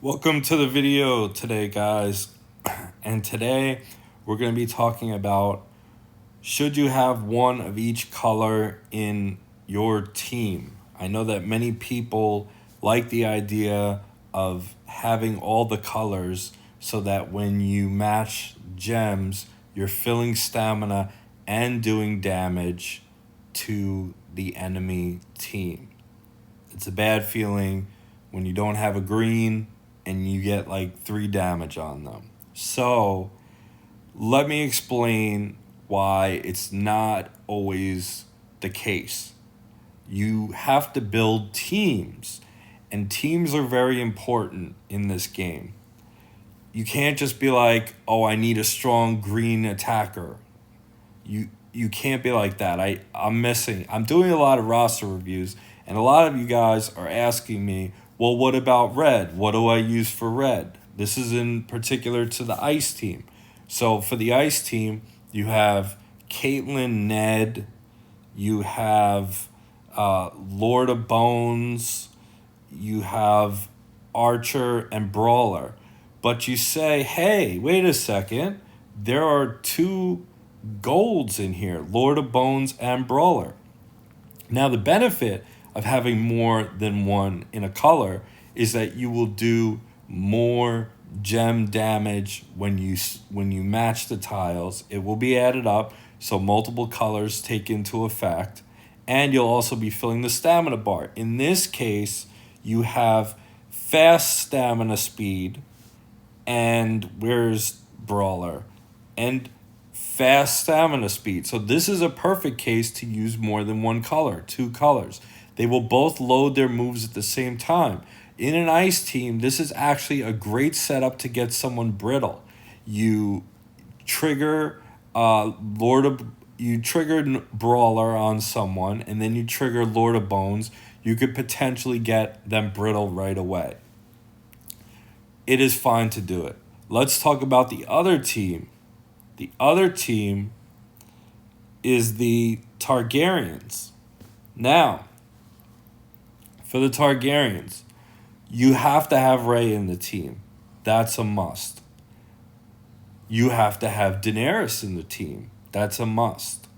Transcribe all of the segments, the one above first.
Welcome to the video today, guys. And today we're going to be talking about should you have one of each color in your team. I know that many people like the idea of having all the colors so that when you match gems, you're filling stamina and doing damage to the enemy team. It's a bad feeling when you don't have a green and you get like 3 damage on them. So, let me explain why it's not always the case. You have to build teams, and teams are very important in this game. You can't just be like, "Oh, I need a strong green attacker." You can't be like that. I'm doing a lot of roster reviews, and a lot of you guys are asking me, well, what about red? What do I use for red? This is in particular to the ice team. So for the ice team, you have Caitlyn, Ned, you have Lord of Bones, you have Archer and Brawler. But you say, hey, wait a second, there are 2 golds in here, Lord of Bones and Brawler. Now, the benefit of having more than one in a color is that you will do more gem damage when you match the tiles. It will be added up, so multiple colors take into effect, and you'll also be filling the stamina bar. In this case, you have fast stamina speed, and where's Brawler? And fast stamina speed. So this is a perfect case to use more than one color, 2 colors. They will both load their moves at the same time. In an ice team, this is actually a great setup to get someone brittle. You trigger you trigger Brawler on someone, and then you trigger Lord of Bones. You could potentially get them brittle right away. It is fine to do it. Let's talk about the other team. The other team is the Targaryens. Now, for the Targaryens, you have to have Rey in the team. That's a must. You have to have Daenerys in the team. That's a must.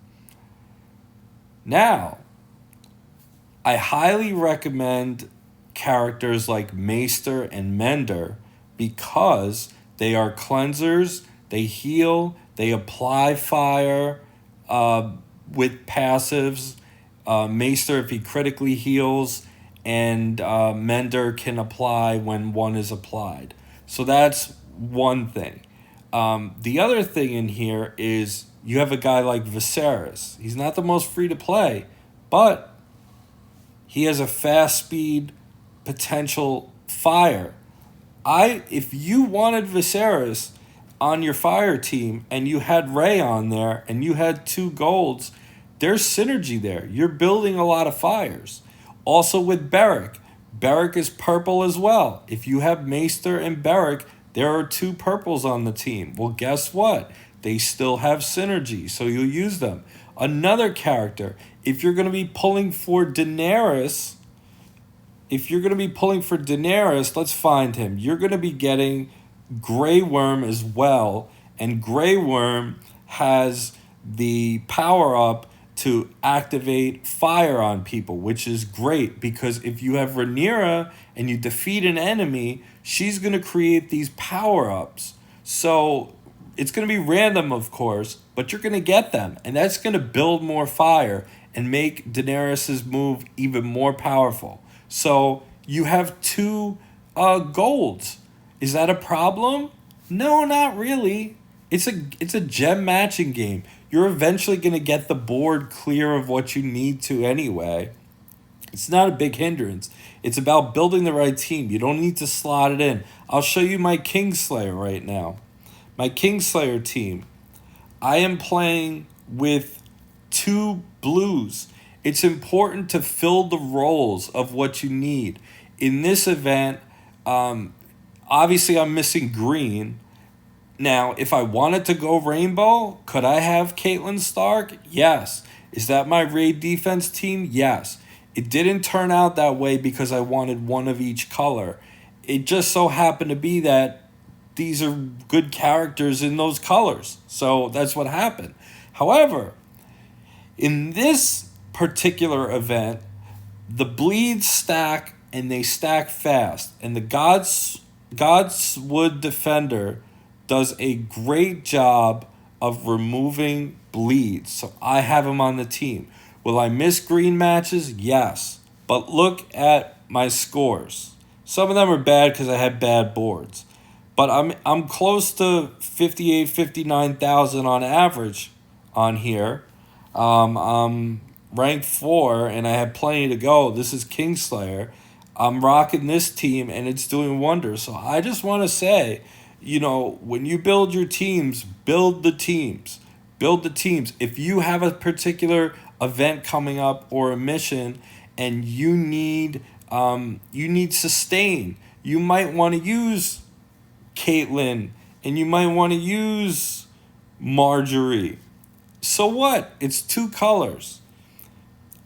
Now, I highly recommend characters like Maester and Mender because they are cleansers, they heal, they apply fire with passives. Maester, if he critically heals, and Mender can apply when one is applied. So that's one thing. The other thing in here is you have a guy like Viserys. He's not the most free to play, but he has a fast speed potential fire. If you wanted Viserys on your fire team and you had Rey on there and you had 2 golds, there's synergy there. You're building a lot of fires. Also with Beric. Beric is purple as well. If you have Maester and Beric, there are 2 purples on the team. Well, guess what? They still have synergy, so you'll use them. Another character, if you're going to be pulling for Daenerys, let's find him. You're going to be getting Grey Worm as well, and Grey Worm has the power up to activate fire on people, which is great because if you have Rhaenyra and you defeat an enemy, she's going to create these power-ups. So it's going to be random, of course, but you're going to get them, and that's going to build more fire and make Daenerys' move even more powerful. So you have 2 golds. Is that a problem? No, not really. It's a gem matching game. You're eventually going to get the board clear of what you need to anyway. It's not a big hindrance. It's about building the right team. You don't need to slot it in. I'll show you my Kingslayer right now. My Kingslayer team. I am playing with 2 blues. It's important to fill the roles of what you need. In this event, obviously I'm missing green. Now, if I wanted to go rainbow, could I have Caitlyn Stark? Yes. Is that my raid defense team? Yes. It didn't turn out that way because I wanted one of each color. it just so happened to be that these are good characters in those colors. So that's what happened. However, in this particular event, the bleeds stack and they stack fast. And the Godswood Defender does a great job of removing bleeds. So I have him on the team. Will I miss green matches? Yes. But look at my scores. Some of them are bad because I had bad boards. But I'm close to 58, 59,000 on average on here. I'm ranked 4 and I have plenty to go. This is Kingslayer. I'm rocking this team and it's doing wonders. So I just want to say, when you build your teams, build the teams. Build the teams. If you have a particular event coming up or a mission and you need sustain, you might want to use Caitlyn and you might want to use Marjorie. So what? It's 2 colors.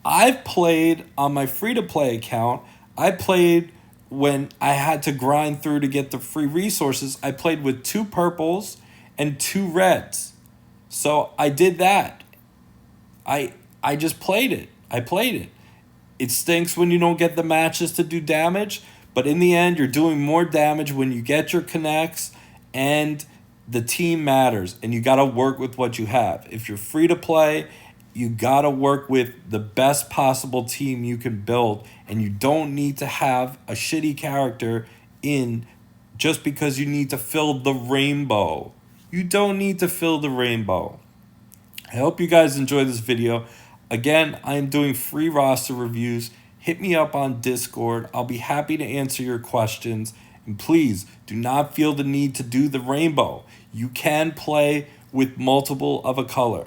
I've played on my free-to-play account. I played when I had to grind through to get the free resources. I played with 2 purples and 2 reds. So I did that. I just played it. I played it. It stinks when you don't get the matches to do damage, but in the end, you're doing more damage when you get your connects, and the team matters, and you got to work with what you have. If you're free to play, you got to work with the best possible team you can build, and you don't need to have a shitty character in just because you need to fill the rainbow. You don't need to fill the rainbow. I hope you guys enjoyed this video. Again, I am doing free roster reviews. Hit me up on Discord. I'll be happy to answer your questions. And please do not feel the need to do the rainbow. You can play with multiple of a color.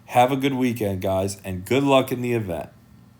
Have a good weekend, guys, and good luck in the event.